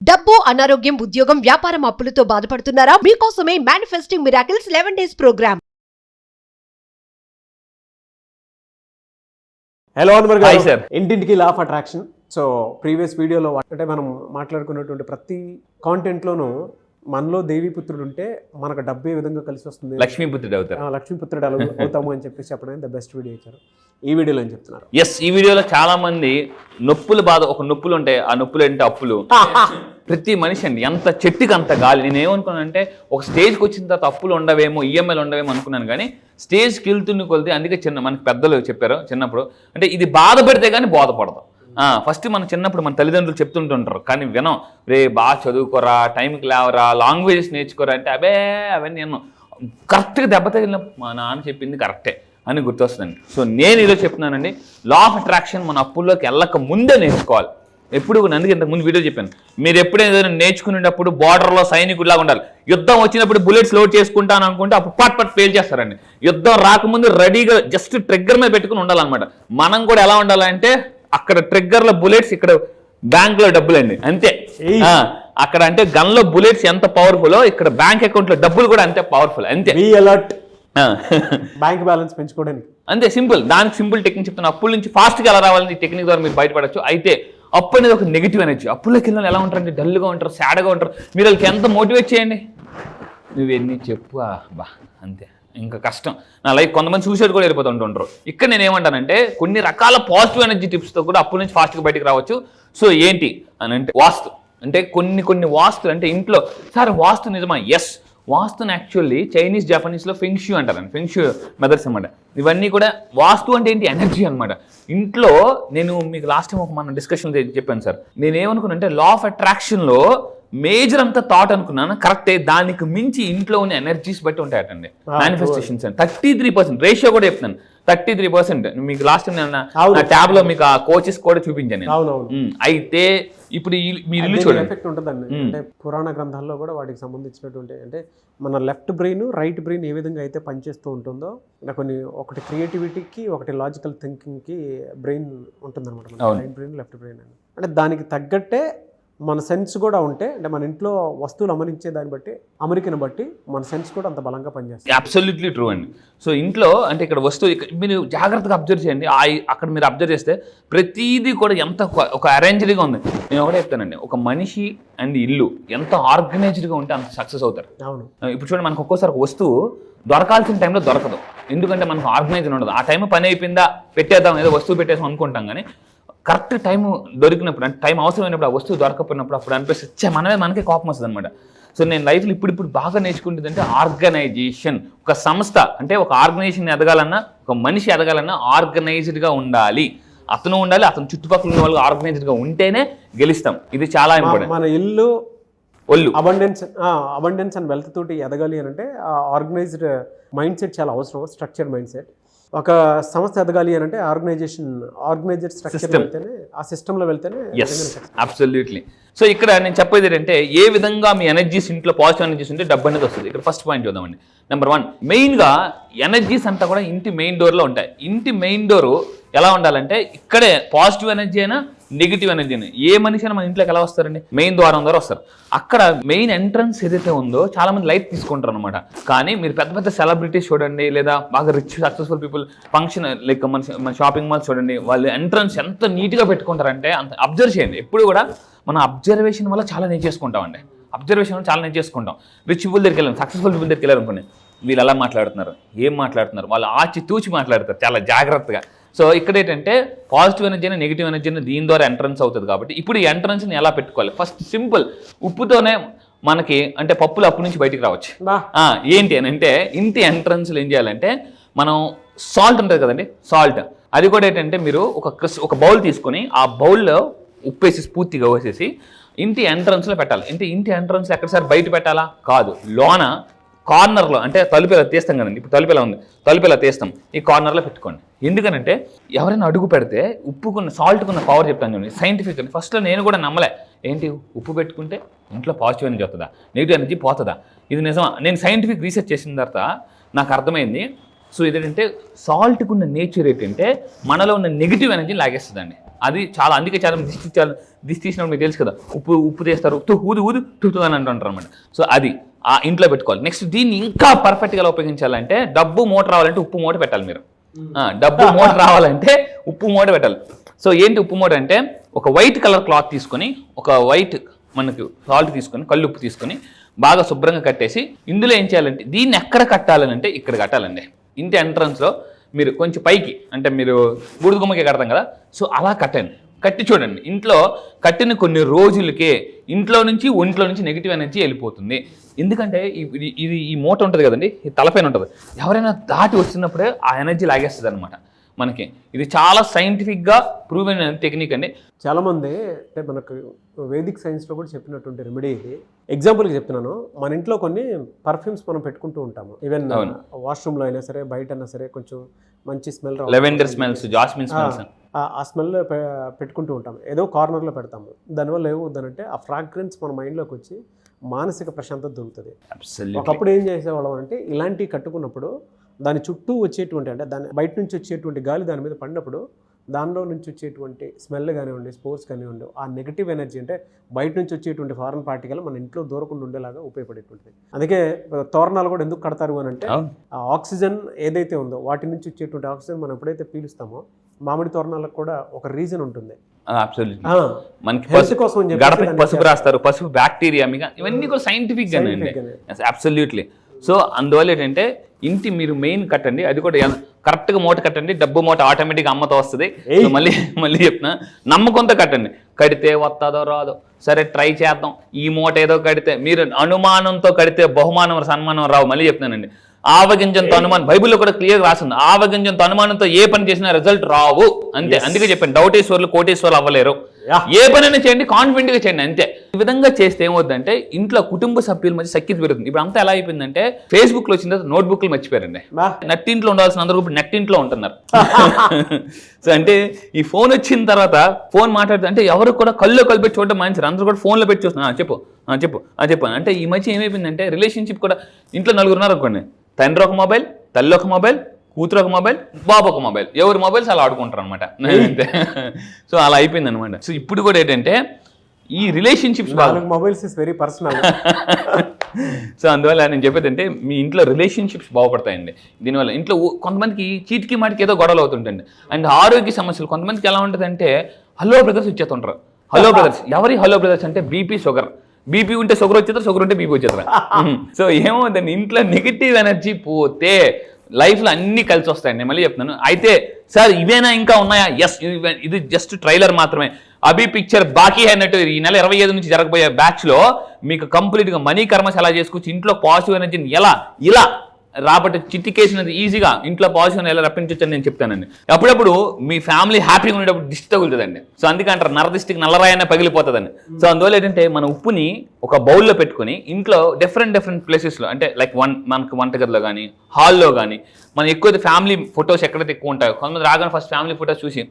డబ్బు, అనారోగ్యం, ఉద్యోగం, వ్యాపారం, అప్పులతో బాధపడుతున్నారా? మీకోసమే manifesting miracles 11 days programme. Hello Anwar garu. Sir, ఇంటింటికి law of attraction. So previous వీడియోలో అంటే మనం మాట్లాడుకున్నటువంటి ప్రతి కాంటెంట్లోనూ మనలో దేవీపుత్రుడు ఉంటే మనకు డబ్బు ఏ విధంగా కలిసి వస్తుంది, లక్ష్మీపుత్రుడు అవుతారు, లక్ష్మీపుత్రుడు అవుతాము అని చెప్పేసి చెప్పడానికి ద బెస్ట్ వీడియో ఇచ్చారు. ఈ వీడియోలో ఏం చెప్తున్నారు? ఎస్, ఈ వీడియోలో చాలా మంది నొప్పులు బాధ, ఒక నొప్పులు ఉంటాయి, ఆ నొప్పులు అంటే అప్పులు. ప్రతి మనిషి అండి, ఎంత చెట్టుకి అంత గాలి. నేను ఏమనుకున్నానంటే ఒక స్టేజ్కి వచ్చిన తర్వాత అప్పులు ఉండవేమో, ఈఎంఐలు ఉండవేమో అనుకున్నాను. కానీ స్టేజ్కి వెళ్తున్న కొలితే, అందుకే మనకి పెద్దలు చెప్పారు చిన్నప్పుడు, అంటే ఇది బాధపడితే కానీ బోధపడదు. ఫస్ట్ మన చిన్నప్పుడు మన తల్లిదండ్రులు చెప్తుంటుంటారు, కానీ వినం. రే బాగా చదువుకోరా, టైంకి లేవరా, లాంగ్వేజెస్ నేర్చుకోరా అంటే అవన్నీ నేను కరెక్ట్గా దెబ్బ తగిలిన మా నాన్న చెప్పింది కరెక్టే అని గుర్తొస్తుందండి. సో నేను ఈరోజు చెప్తున్నానండి, లా ఆఫ్ అట్రాక్షన్ మన అప్పుల్లోకి వెళ్ళక ముందే నేర్చుకోవాలి. ఎప్పుడు అందుకే ఇంతకు ముందు వీడియో చెప్పాను, మీరు ఎప్పుడైనా నేర్చుకునేటప్పుడు బార్డర్లో సైనికుడిలాగా ఉండాలి. యుద్ధం వచ్చినప్పుడు బుల్లెట్స్ లోడ్ చేసుకుంటాను అనుకుంటే అప్పుడు పట్ పేల్ చేస్తారండి. యుద్ధం రాకముందు రెడీగా జస్ట్ ట్రిగ్గర్ మీద పెట్టుకుని ఉండాలన్నమాట. మనం కూడా ఎలా ఉండాలంటే, అక్కడ ట్రిగ్గర్లో బుల్లెట్స్, ఇక్కడ బ్యాంక్ లో డబ్బులండి, అంతే. అక్కడ అంటే గన్ లో బుల్లెట్స్ ఎంత పవర్ఫుల్, ఇక్కడ బ్యాంక్ అకౌంట్ లో డబ్బులు కూడా అంతే పవర్ఫుల్, అంతే. బ్యాంక్ బ్యాలెన్స్ పెంచుకోవడానికి అంతే సింపుల్. దానికి సింపుల్ టెక్నిక్ చెప్తాను. అప్పుల నుంచి ఫాస్ట్ గా ఎలా రావాలని ఈ టెక్నిక్ ద్వారా మీరు బయటపడచ్చు. అయితే అప్పు అనేది ఒక నెగిటివ్ ఎనర్జీ. అప్పులోకి వెళ్ళిన ఎలా ఉంటారంటే డల్గా ఉంటారు, సాడ్గా ఉంటారు. మీరు వాళ్ళకి ఎంత మోటివేట్ చేయండి, నువ్వెన్ని చెప్పు బా అంతే, ఇంకా కష్టం నా లైఫ్. కొంతమంది సూసైడ్ కూడా వెళ్ళిపోతుంటారు. ఇక్కడ నేను ఏమంటానంటే, కొన్ని రకాల పాజిటివ్ ఎనర్జీ టిప్స్తో కూడా అప్పుల నుంచి ఫాస్ట్గా బయటకు రావచ్చు. సో ఏంటి అని అంటే, వాస్తు అంటే కొన్ని వాస్తులు అంటే ఇంట్లో, సార్ వాస్తు నిజమా? ఎస్, వాస్తుని యాక్చువల్లీ చైనీస్ జపనీస్లో ఫెంగ్షూ అంటారండి. ఫెంగ్షూ మెథడ్స్ అనమాట. ఇవన్నీ కూడా వాస్తు అంటే ఏంటి, ఎనర్జీ అనమాట. ఇంట్లో నేను మీకు లాస్ట్ టైం ఒక మన డిస్కషన్ చెప్పాను సార్. నేను ఏమనుకున్నానంటే, లా ఆఫ్ అట్రాక్షన్లో మేజర్ అంతా థాట్ అనుకున్నాను, కరెక్టే. దానికి మించి ఇంట్లో ఉన్న ఎనర్జీస్ బట్టి ఉంటాయటండి మేనిఫెస్టేషన్స్ అని. 33% రేషియో కూడా చెప్తాను. 33% మీకు లాస్ట్ టైం నేను నా ట్యాబ్ లో మీకు ఆ కోచెస్ కూడా చూపించాను. అయితే ఇప్పుడు మీరు ఇల్లు చూడండి, ఎఫెక్ట్ ఉంటుందండి. అంటే పురాణ గ్రంథాల్లో కూడా వాటికి సంబంధించినటువంటి, అంటే మన లెఫ్ట్ బ్రెయిన్ రైట్ బ్రెయిన్ ఏ విధంగా అయితే పనిచేస్తూ ఉంటుందో, ఒకటి క్రియేటివిటీకి, ఒకటి లాజికల్ థింకింగ్కి బ్రెయిన్ ఉంటుందన్నమాట. రైట్ బ్రెయిన్, లెఫ్ట్ బ్రెయిన్ అని. అంటే దానికి తగ్గట్టే మన సెన్స్ కూడా ఉంటే, అంటే మన ఇంట్లో వస్తువులు అమరించే దాన్ని బట్టి, అమెరికను బట్టి మన సెన్స్ కూడా అంత బలంగా పనిచేస్తుంది. అబ్సల్యూట్లీ ట్రూ అండి. సో ఇంట్లో అంటే ఇక్కడ వస్తువు మీరు జాగ్రత్తగా అబ్జర్వ్ చేయండి. అక్కడ మీరు అబ్జర్వ్ చేస్తే ప్రతిదీ కూడా ఎంత ఒక అరేంజ్డ్గా ఉంది. నేను ఒకటే చెప్తానండి, ఒక మనిషి అండ్ ఇల్లు ఎంత ఆర్గనైజ్డ్గా ఉంటే అంత సక్సెస్ అవుతారు. అవును. ఇప్పుడు చూడండి, మనకు ఒక్కోసారి ఒక వస్తువు దొరకాల్సిన టైంలో దొరకదు. ఎందుకంటే మనకు ఆర్గనైజ్డ్ ఉండదు. ఆ టైం పని అయిపోయిందా, పెట్టేద్దాం, ఏదో వస్తువు పెట్టేసాం అనుకుంటాం. కానీ కరెక్ట్ టైం దొరికినప్పుడు, అంటే టైం అవసరమైనప్పుడు ఆ వస్తువు దొరకపోయినప్పుడు అప్పుడు అనిపిస్తే మనకే కోపం వస్తుంది అనమాట. సో నేను లైఫ్లో ఇప్పుడు బాగా నేర్చుకుంటుంది అంటే ఆర్గనైజేషన్. ఒక సంస్థ అంటే ఒక ఆర్గనైజేషన్ ఎదగాలన్నా, ఒక మనిషి ఎదగాలన్నా ఆర్గనైజ్డ్గా ఉండాలి. అతను ఉండాలి, అతను చుట్టుపక్కల ఉన్న వాళ్ళు ఆర్గనైజ్డ్గా ఉంటేనే గెలుస్తాం. ఇది చాలా ఇంపార్టెంట్. మన ఇల్లు అబండెన్స్ అండ్ వెల్త్ తోటి ఎదగాలి అని అంటే ఆర్గనైజ్డ్ మైండ్ సెట్ చాలా అవసరం. Structured mind set. ఒక సంస్థ ఎదగాలి అని అంటే ఆర్గనైజ్డ్ స్ట్రక్చర్ వెళ్తేనే, ఆ సిస్టంలో వెళ్తేనే. అబ్సల్యూట్లీ. సో ఇక్కడ నేను చెప్పేది ఏంటంటే, ఏ విధంగా మీ ఎనర్జీస్, ఇంట్లో పాజిటివ్ ఎనర్జీస్ ఉంటే డబ్బు అనేది వస్తుంది. ఇక్కడ ఫస్ట్ పాయింట్ చూద్దామండి. నెంబర్ 1, మెయిన్గా ఎనర్జీస్ అంతా కూడా ఇంటి మెయిన్ డోర్లో ఉంటాయి. ఇంటి మెయిన్ డోరు ఎలా ఉండాలంటే, ఇక్కడే పాజిటివ్ ఎనర్జీ అయినా నెగిటివ్ ఎనర్జీ అయినా, ఏ మనిషి అయినా మన ఇంట్లోకి ఎలా వస్తారండి, మెయిన్ ద్వారం ద్వారా వస్తారు. అక్కడ మెయిన్ ఎంట్రన్స్ ఏదైతే ఉందో చాలా మంది లైట్ తీసుకుంటారు అనమాట. కానీ మీరు పెద్ద సెలబ్రిటీస్ చూడండి, లేదా బాగా rich successful people function like మన షాపింగ్ మాల్స్ చూడండి, వాళ్ళు ఎంట్రన్స్ ఎంత నీట్గా పెట్టుకుంటారంటే అంత అబ్జర్వ్ చేయండి. ఎప్పుడు కూడా మన అబ్జర్వేషన్ వల్ల చాలా నేర్చేసుకుంటామండి. అబ్జర్వేషన్ వల్ల చాలా నేర్చేసుకుంటాం. రిచ్ పీపుల్ దగ్గరికి వెళ్ళాం, సక్సెస్ఫుల్ పీపుల్ దగ్గరికి వెళ్ళారు అనుకోండి, వీళ్ళు ఎలా మాట్లాడుతున్నారు, ఏం మాట్లాడుతున్నారు, వాళ్ళు ఆచి తూచి మాట్లాడతారు చాలా జాగ్రత్తగా. సో ఇక్కడ ఏంటంటే పాజిటివ్ ఎనర్జీ అయినా నెగిటివ్ ఎనర్జీ అయినా దీని ద్వారా ఎంట్రన్స్ అవుతుంది. కాబట్టి ఇప్పుడు ఈ ఎంట్రన్స్ని ఎలా పెట్టుకోవాలి? ఫస్ట్ సింపుల్, ఉప్పుతోనే మనకి అంటే పప్పులు అప్పు నుంచి బయటికి రావచ్చు. ఏంటి అని అంటే, ఇంటి ఎంట్రన్స్లో ఏం చేయాలంటే, మనం సాల్ట్ ఉంటుంది కదండి, సాల్ట్, అది కూడా ఏంటంటే మీరు ఒక బౌల్ తీసుకొని ఆ బౌల్లో ఉప్పు వేసేసి పూర్తిగా వేసేసి ఇంటి ఎంట్రన్స్లో పెట్టాలి. ఇంటి ఎంట్రన్స్లో ఎక్కడ సార్ బయట పెట్టాలా? కాదు, లోన కార్నర్లో, అంటే తలుపు ఇలా తీస్తాం కదండి, ఇప్పుడు తలుపు ఇలా ఉంది, తలుపు ఇలా తీస్తాం, ఈ కార్నర్లో పెట్టుకోండి. ఎందుకనంటే ఎవరైనా అడుగు పెడితే ఉప్పుకున్న సాల్ట్కున్న పవర్ చెప్తాను చూడండి, సైంటిఫిక్ అని. ఫస్ట్లో నేను కూడా నమ్మలే, ఏంటి ఉప్పు పెట్టుకుంటే ఇంట్లో పాజిటివ్ ఎనర్జీ వస్తుందా, నెగిటివ్ ఎనర్జీ పోతుందా, ఇది నిజమా? నేను సైంటిఫిక్ రీసెర్చ్ చేసిన తర్వాత నాకు అర్థమైంది. సో ఇదేంటంటే సాల్ట్కున్న నేచర్ ఏంటంటే మనలో ఉన్న నెగిటివ్ ఎనర్జీ లాగేస్తుందండి. అది చాలా, అందుకే చాలా దిష్టి తీసినప్పుడు మీకు తెలుసు కదా, ఉప్పు తీస్తారు, ఊదు అని అంటుంటారు అనమాట. సో అది ఆ ఇంట్లో పెట్టుకోవాలి. నెక్స్ట్ దీన్ని ఇంకా పర్ఫెక్ట్గా ఉపయోగించాలంటే డబ్బు మూట రావాలంటే ఉప్పు మూట పెట్టాలి మీరు. డబ్బు మూట రావాలంటే ఉప్పు మూట పెట్టాలి. సో ఏంటి ఉప్పు మూట అంటే, ఒక వైట్ కలర్ క్లాత్ తీసుకొని, ఒక వైట్ మనకు సాల్ట్ తీసుకొని, కల్లుప్పు తీసుకొని బాగా శుభ్రంగా కట్టేసి, ఇందులో ఏం చేయాలంటే దీన్ని ఎక్కడ కట్టాలని అంటే ఇక్కడ కట్టాలండి. ఇంటి ఎంట్రన్స్లో మీరు కొంచెం పైకి, అంటే మీరు బూడిద గుమ్మకి కడతాం కదా, సో అలా కట్టండి. కట్టి చూడండి. ఇంట్లో కట్టిన కొన్ని రోజులకే ఇంట్లో నుంచి ఒంట్లో నుంచి నెగిటివ్ ఎనర్జీ వెళ్ళిపోతుంది. ఎందుకంటే ఇది ఈ మూట ఉంటుంది కదండి, ఈ తలపైన ఉంటుంది, ఎవరైనా దాటి వస్తున్నప్పుడే ఆ ఎనర్జీ లాగేస్తుంది అనమాట మనకి. ఇది చాలా సైంటిఫిక్గా ప్రూవ్ అయిన టెక్నిక్ అండి. చాలామంది అంటే మనకు వేదిక్ సైన్స్లో కూడా చెప్పినటువంటి రెమెడీ ఇది. ఎగ్జాంపుల్కి చెప్తున్నాను, మన ఇంట్లో కొన్ని పర్ఫ్యూమ్స్ మనం పెట్టుకుంటూ ఉంటాము. ఈవెన్ వాష్రూమ్లో అయినా సరే, బయట అయినా సరే, కొంచెం మంచి smell, lavender smells, jasmine smells, ఆ స్మెల్ పెట్టుకుంటూ ఉంటాం. ఏదో కార్నర్లో పెడతాము. దానివల్ల ఏమవుతుందంటే ఆ ఫ్రాగ్రెన్స్ మన మైండ్లోకి వచ్చి మానసిక ప్రశాంతత దొరుకుతుంది. ఒకప్పుడు ఏం చేసేవాళ్ళం అంటే, ఇలాంటివి కట్టుకున్నప్పుడు దాని చుట్టూ వచ్చేటువంటి, అంటే దాని బయట నుంచి వచ్చేటువంటి గాలి దాని మీద పడినప్పుడు దానిలో నుంచి వచ్చేటువంటి స్మెల్ కానివ్వండి, స్పోర్ట్స్ కానివ్వండి, ఆ నెగిటివ్ ఎనర్జీ, అంటే బయట నుంచి వచ్చేటువంటి ఫారెన్ పార్టికల్ మన ఇంట్లో దూరకుండా ఉండేలాగా ఉపయోగపడేటువంటిది. అందుకే తోరణాలు కూడా ఎందుకు కడతారు అని అంటే, ఆ ఆక్సిజన్ ఏదైతే ఉందో వాటి నుంచి వచ్చేటువంటి ఆక్సిజన్ మనం ఎప్పుడైతే పీలుస్తామో, మామిడి తోరణాలకు కూడా ఒక రీజన్ ఉంటుంది. మనకి గడపకి పసుపు రాస్తారు, పసుపు బ్యాక్టీరియా, ఇవన్నీ కూడా సైంటిఫిక్ గానే అండి. అబ్సల్యూట్లీ. సో అందువల్ల ఏంటంటే ఇంటి మీరు మెయిన్ కట్టండి, అది కూడా కరెక్ట్గా మూట కట్టండి. డబ్బు మూట ఆటోమేటిక్గా అమ్మతో వస్తుంది. మళ్ళీ చెప్తున్నా, నమ్మకంతో కట్టండి. కడితే వస్తుందో రాదో సరే ట్రై చేద్దాం, ఈ మూట ఏదో కడితే, మీరు అనుమానంతో కడితే బహుమానం సన్మానం రావు. మళ్ళీ చెప్తున్నానండి, ఆవగింజంతో అనుమానం, బైబిల్లో కూడా క్లియర్ రాసింది, ఆవగింజంతో అనుమానంతో ఏ పని చేసినా రిజల్ట్ రావు అంతే. అందుకే చెప్పాను, డౌటేశ్వర్లు కోటేశ్వర్లు అవ్వలేరు. ఏ పనైనా చేయండి, కాన్ఫిడెంట్ గా చేయండి అంతే. ఈ విధంగా చేస్తే ఏమవుతుందంటే ఇంట్లో కుటుంబ సభ్యుల మధ్య సఖ్యత పెరుగుతుంది. ఇప్పుడు అంతా ఎలా అయిపోయిందంటే, ఫేస్బుక్ లో వచ్చిన తర్వాత నోట్బుక్లు మర్చిపోయారండి. నట్టింట్లో ఉండాల్సిన అందరూ ఇప్పుడు నెట్టింట్లో ఉంటున్నారు. సో అంటే ఈ ఫోన్ వచ్చిన తర్వాత ఫోన్ మాట్లాడుతూ, అంటే ఎవరు కూడా కళ్ళు పెట్టి చూడడం మంచిది, అందరూ కూడా ఫోన్లో పెట్టి చూస్తున్నారు. చెప్పు అంటే ఈ మధ్య ఏమైపోయిందంటే, రిలేషన్షిప్ కూడా ఇంట్లో నలుగురు ఉన్నారు అనుకోండి, తండ్రి ఒక మొబైల్, తల్లి ఒక మొబైల్, కూతురు ఒక మొబైల్, బాబు ఒక మొబైల్, ఎవరి మొబైల్స్ అలా ఆడుకుంటారు అనమాట. సో అలా అయిపోయింది అనమాట. సో ఇప్పుడు కూడా ఏంటంటే ఈ relationships, mobiles is very personal. So అందువల్ల నేను చెప్పేది అంటే, మీ ఇంట్లో రిలేషన్షిప్స్ బాగుపడతాయండి దీనివల్ల. ఇంట్లో కొంతమందికి చీటికి మాటికి ఏదో గొడవలు అవుతుంటండి. అండ్ ఆరోగ్య సమస్యలు కొంతమందికి ఎలా ఉంటుందంటే, హలో బ్రదర్స్ ఇచ్చేస్తుంటారు. హలో బ్రదర్స్, ఎవరి హలో బ్రదర్స్ అంటే బీపీ, షుగర్. బీపీ ఉంటే షుగర్ వచ్చేస్తారు, షుగర్ ఉంటే బీపీ వచ్చేస్తారు. సో ఏమవుతుంది, ఇంట్లో నెగిటివ్ ఎనర్జీ పోతే లైఫ్లో అన్నీ కలిసి వస్తాయండి. మళ్ళీ చెప్తున్నాను. అయితే సార్ ఇవేనా ఇంకా ఉన్నాయా? ఎస్, ఇది జస్ట్ ట్రైలర్ మాత్రమే. అభి పిక్చర్ బాకీ అన్నట్టు ఈ నెల 25 నుంచి జరగబోయే బ్యాచ్లో మీకు కంప్లీట్గా మనీ కర్మస్ ఎలా చేసుకోవచ్చు, ఇంట్లో పాజిటివ్ ఎనర్జీని ఇలా రాబట్టి చిట్టికేసినది ఈజీగా ఇంట్లో పాజిటివ్ ఎలా రప్పించవచ్చు అని నేను చెప్తానండి. అప్పుడప్పుడు మీ ఫ్యామిలీ హ్యాపీగా ఉండేటప్పుడు దిష్టి తగులుతుందండి. సో అందుకే అంటారు, నరదిష్టికి నల్లరాయనే పగిలిపోతుందండి. సో అందువల్ల ఏంటంటే, మన ఉప్పుని ఒక బౌల్లో పెట్టుకుని ఇంట్లో డిఫరెంట్ ప్లేసెస్లో, అంటే లైక్ మనకు వంటగదిలో కానీ, హాల్లో కానీ, మనం ఎక్కువ ఫ్యామిలీ ఫొటోస్ ఎక్కడైతే ఎక్కువ ఉంటాయో, కొంతమంది రాగానే ఫస్ట్ ఫ్యామిలీ ఫొటోస్ చూసి,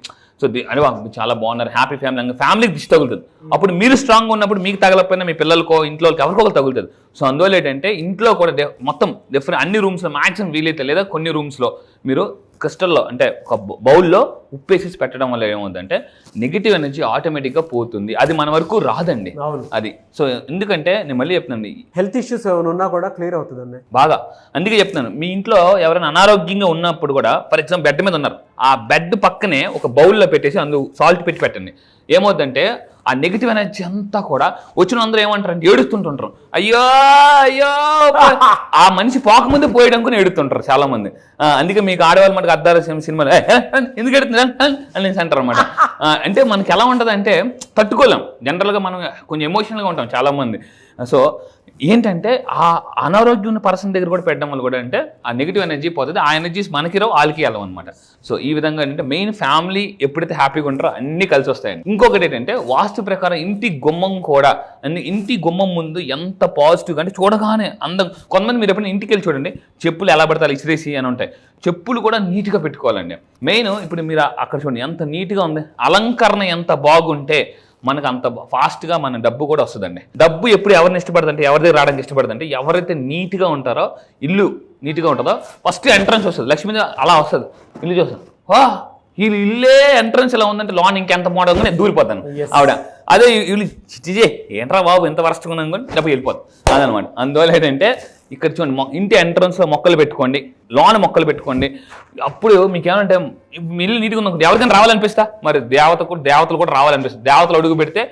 సో అరే చాలా బాగున్నారు, హ్యాపీ ఫ్యామిలీ, ఫ్యామిలీకి దిష్టి తగులుతుంది. అప్పుడు మీరు స్ట్రాంగ్గా ఉన్నప్పుడు మీకు తగలకపోయినా మీ పిల్లలకో ఇంట్లో ఎవరికొకరు తగులుతుంది. సో అందువల్ల ఏంటంటే ఇంట్లో కూడా మొత్తం డిఫరెంట్ అన్ని రూమ్స్లో మ్యాక్సిమం వీలైతే, లేదా కొన్ని రూమ్స్లో మీరు క్రిస్టల్లో, అంటే ఒక బౌల్లో ఉప్పేసి పెట్టడం వల్ల ఏమవుతుందంటే నెగిటివ్ ఎనర్జీ ఆటోమేటిక్గా పోతుంది. అది మన వరకు రాదండి అది. సో ఎందుకంటే నేను మళ్ళీ చెప్తున్నాను, హెల్త్ ఇష్యూస్ ఏమైనా ఉన్నా కూడా క్లియర్ అవుతుందండి బాగా. అందుకే చెప్తున్నాను, మీ ఇంట్లో ఎవరైనా అనారోగ్యంగా ఉన్నప్పుడు కూడా, ఫర్ ఎగ్జాంపుల్ బెడ్ మీద ఉన్నారు, ఆ బెడ్ పక్కనే ఒక బౌల్లో పెట్టేసి అందులో సాల్ట్ పెట్టి పెట్టండి. ఏమవుతుందంటే ఆ నెగిటివ్ ఎనర్జీ అంతా కూడా వచ్చిన అందరూ ఏమంటారంటే ఏడుస్తుంటుంటారు, అయ్యో అయ్యో, ఆ మనిషి పోకముందు పోయడానికి ఏడుతుంటారు చాలా మంది. అందుకే మీకు ఆడవాళ్ళు మనకు అద్దాల సినిమాలు ఎందుకు ఎడుతున్నా అని అంటారు అనమాట. అంటే మనకి ఎలా ఉంటుంది అంటే తట్టుకోలేం, జనరల్గా మనం కొంచెం ఎమోషనల్గా ఉంటాం చాలా మంది. సో ఏంటంటే ఆ అనారోగ్యం ఉన్న పర్సన్ దగ్గర కూడా పెట్టడం వల్ల కూడా అంటే ఆ నెగిటివ్ ఎనర్జీ పోతుంది, ఆ ఎనర్జీస్ మనకి రావు, వాళ్ళకి వెళ్ళం అనమాట. సో ఈ విధంగా ఏంటంటే మెయిన్ ఫ్యామిలీ ఎప్పుడైతే హ్యాపీగా ఉంటారో అన్నీ కలిసి వస్తాయండి. ఇంకొకటి ఏంటంటే వాస్తు ప్రకారం ఇంటి గుమ్మం కూడా, ఇంటి గుమ్మం ముందు ఎంత పాజిటివ్గా అంటే చూడగానే అందం. కొంతమంది మీరు ఎప్పుడైనా ఇంటికి వెళ్ళి చూడండి, చెప్పులు ఎలా పడతారు ఇసిరేసి అని ఉంటాయి, చెప్పులు కూడా నీట్గా పెట్టుకోవాలండి. మెయిన్ ఇప్పుడు మీరు అక్కడ చూడండి ఎంత నీట్గా ఉంది, అలంకరణ ఎంత బాగుంటే మనకు అంత ఫాస్ట్గా మన డబ్బు కూడా వస్తుందండి. డబ్బు ఎప్పుడు ఎవరిని ఇష్టపడుతుంటే, ఎవరి దగ్గర రావడానికి ఇష్టపడుతుంటే, ఎవరైతే నీట్గా ఉంటారో, ఇల్లు నీట్గా ఉంటుందో ఫస్ట్ ఎంట్రన్స్ వస్తుంది, లక్ష్మీదేవి అలా వస్తుంది, ఇల్లు చూస్తుంది, వా వీళ్ళు ఇల్లే ఎంట్రన్స్ ఎలా ఉందంటే లోన్ ఇంకెంత మోడల్ నేను దూరిపోతాను ఆవిడ. అదే వీళ్ళు చిజే ఏంట్రా బాబు ఎంత వరస్ట్గా ఉన్నాను కానీ డబ్బు వెళ్ళిపోతాం అదనమాట. అందువల్ల ఏంటంటే ఇక్కడ చూడండి ఇంటి ఎంట్రన్స్లో మొక్కలు పెట్టుకోండి, లోన్ మొక్కలు పెట్టుకోండి. అప్పుడు మీకు ఏమంటే మీ ఇల్లు నీట్గా ఉంది, ఎవరికైనా రావాలనిపిస్తా, మరి దేవతలు కూడా రావాలనిపిస్తుంది. దేవతలు అడుగు పెడితే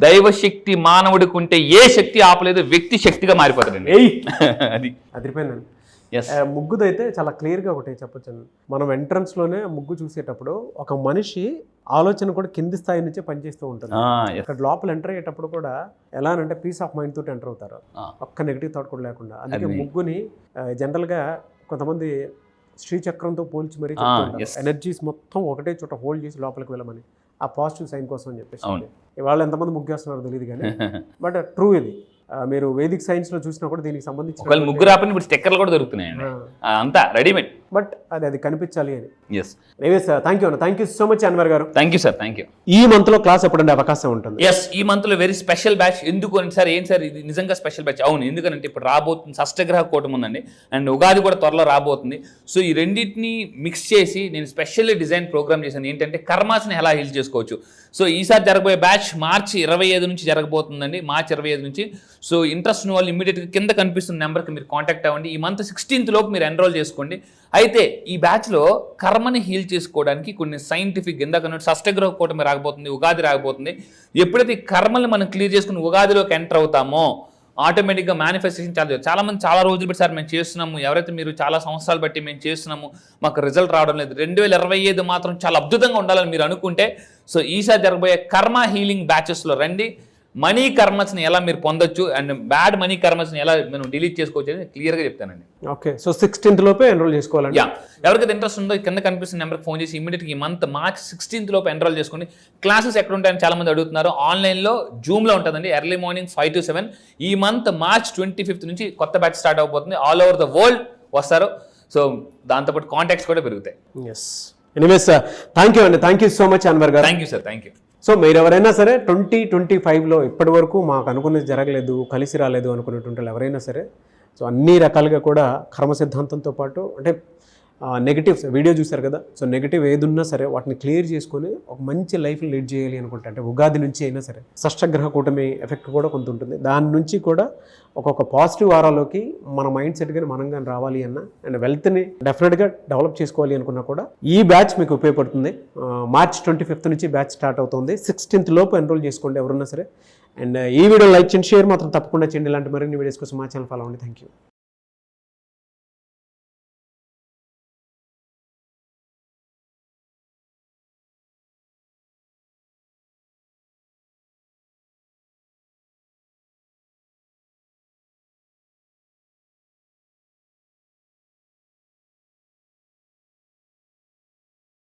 దైవశక్తి మానవుడికి ఉంటే ఏ శక్తి ఆపలేదు, వ్యక్తి శక్తిగా మారిపోతాడండి. అది అదిరిపోయిందండి. ముగ్గుదైతే చాలా క్లియర్గా ఒకటి చెప్పొచ్చు. మనం ఎంట్రన్స్లోనే ముగ్గు చూసేటప్పుడు ఒక మనిషి ఆలోచన కూడా కింది స్థాయి నుంచే పనిచేస్తూ ఉంటుంది. ఇక్కడ లోపల ఎంటర్ అయ్యేటప్పుడు కూడా ఎలా అంటే పీస్ ఆఫ్ మైండ్ తోటి ఎంటర్ అవుతారు, ఒక్క నెగిటివ్ థాట్ కూడా లేకుండా. అందుకే ముగ్గుని జనరల్గా కొంతమంది శ్రీచక్రంతో పోల్చి మరీ చెప్తుంటారు, ఎనర్జీస్ మొత్తం ఒకటే చోట హోల్డ్ చేసి లోపలికి వెళ్ళమని, ఆ పాజిటివ్ సైన్ కోసం అని చెప్పేసి. ఇవాళ ఎంతమంది ముగ్గేస్తున్నారో తెలియదు కానీ బట్ ట్రూ ఇది. మీరు వేదిక్ సైన్స్ లో చూసినా కూడా దీనికి సంబంధించి ముగ్గురు ఆపని ఇప్పుడు స్టిక్కర్లు కూడా దొరుకుతున్నాయండి, అంతా రెడీమేడ్. బట్ అది కనిపించాలి అని. Yes sir, thank you so much Anwar garu. Thank you sir, thank you. ఈ మంత్ లో క్లాస్ ఎప్పుడంటే అవకాశం ఉంటుంది? ఎస్, ఈ మంత్ లో వెరీ స్పెషల్ బ్యాచ్. ఎందుకు అని సార్, ఏం సార్ ఇది నిజంగా స్పెషల్ బ్యాచ్? అవును, ఎందుకంటే ఇప్పుడు రాబోతుంది షష్టగ్రహ కూటమి ఉందండి, అండ్ ఉగాది కూడా త్వరలో రాబోతుంది. సో ఈ రెండింటిని మిక్స్ చేసి నేను స్పెషల్లీ డిజైన్ ప్రోగ్రామ్ చేశాను. ఏంటంటే కర్మాస్ని ఎలా హీల్ చేసుకోవచ్చు. సో ఈసారి జరగబోయే బ్యాచ్ మార్చి 25 నుంచి జరగబోతుందండి, మార్చి 25 నుంచి. సో ఇంట్రెస్ట్ ఉన్న వాళ్ళు ఇమీడియట్గా కింద కనిపిస్తున్న నెంబర్కి మీరు కాంటాక్ట్ అవ్వండి. ఈ మంత్ 16th లోపు మీరు ఎన్రోల్ చేసుకోండి. అయితే ఈ బ్యాచ్లో కర్మని హీల్ చేసుకోవడానికి కొన్ని సైంటిఫిక్ ఇందాక షష్టగ్రహ కూటమి రాకపోతుంది, ఉగాది రాకపోతుంది. ఎప్పుడైతే ఈ కర్మల్ని మనం క్లియర్ చేసుకుని ఉగాదిలోకి ఎంటర్ అవుతామో ఆటోమేటిక్గా మేనిఫెస్టేషన్ చాలా మంది చాలా రోజులు బట్టి సార్ మేము చేస్తున్నాము, ఎవరైతే మీరు చాలా సంవత్సరాలు బట్టి మేము చేస్తున్నాము మాకు రిజల్ట్ రావడం లేదు, 2025 మాత్రం చాలా అద్భుతంగా ఉండాలని మీరు అనుకుంటే సో ఈసారి జరగబోయే కర్మ హీలింగ్ బ్యాచెస్లో రండి. మనీ కర్మస్ని ఎలా మీరు పొందొచ్చు అండ్ బ్యాడ్ మనీ కర్మస్ని ఎలా మనం డిలీట్ చేసుకోవచ్చు అని క్లియర్గా చెప్తానండి. ఓకే, సో 16th లోపే ఎన్రోల్ చేసుకోవాలండి. ఎవరికైతే ఇంట్రెస్ట్ ఉందో కింద కనిపిస్తున్న నెంబర్కి ఫోన్ చేసి ఇమీడియట్గా ఈ మంత్ మార్చ్ 16th లోపు ఎన్రోల్ చేసుకోండి. క్లాసెస్ ఎక్కడ ఉంటాయని చాలా మంది అడుగుతున్నారు. ఆన్లైన్లో జూమ్లో ఉంటుందండి, ఎర్లీ మార్నింగ్ 5 to 7. ఈ మంత్ మార్చ్ 25th నుంచి కొత్త బ్యాచ్ స్టార్ట్ అవబోతుంది. ఆల్ ఓవర్ ద వరల్డ్ వస్తారు. సో దాంతోపాటు కాంటాక్ట్స్ కూడా పెరుగుతాయి. ఎస్, ఎనీవేస్ థ్యాంక్ యూ అండి, thank you so much Anwar garu. Thank you sir, thank you. So మీరు ఎవరైనా సరే 2025లో ఇప్పటి వరకు మాకు అనుకున్నది జరగలేదు, కలిసి రాలేదు అనుకునేటువంటి వాళ్ళు ఎవరైనా సరే సో అన్ని రకాలుగా కూడా కర్మ సిద్ధాంతంతో పాటు అంటే నెగిటివ్స్ వీడియో చూశారు కదా, సో నెగిటివ్ ఏది ఉన్నా సరే వాటిని క్లియర్ చేసుకొని ఒక మంచి లైఫ్ని లీడ్ చేయాలి అనుకుంటే అంటే ఉగాది నుంచి అయినా సరే షష్టగ్రహ కూటమి ఎఫెక్ట్ కూడా కొంత ఉంటుంది. దాని నుంచి కూడా ఒక్కొక్క పాజిటివ్ వారాల్లోకి మన మైండ్ సెట్ కానీ మనం కానీ రావాలి అన్న అండ్ వెల్త్ని డెఫినెట్గా డెవలప్ చేసుకోవాలి అనుకున్నా కూడా ఈ బ్యాచ్ మీకు ఉపయోగపడుతుంది. మార్చ్ 25th నుంచి బ్యాచ్ స్టార్ట్ అవుతుంది. 16th లోపు ఎన్రోల్ చేసుకోండి ఎవరున్నా సరే. అండ్ ఈ వీడియో లైక్ చేయండి, షేర్ మాత్రం తప్పకుండా చేయండి. ఇలాంటి మరిన్ని వీడియోస్ కోసం మా ఛానల్ ఫాలో అవ్వండి. Thank you.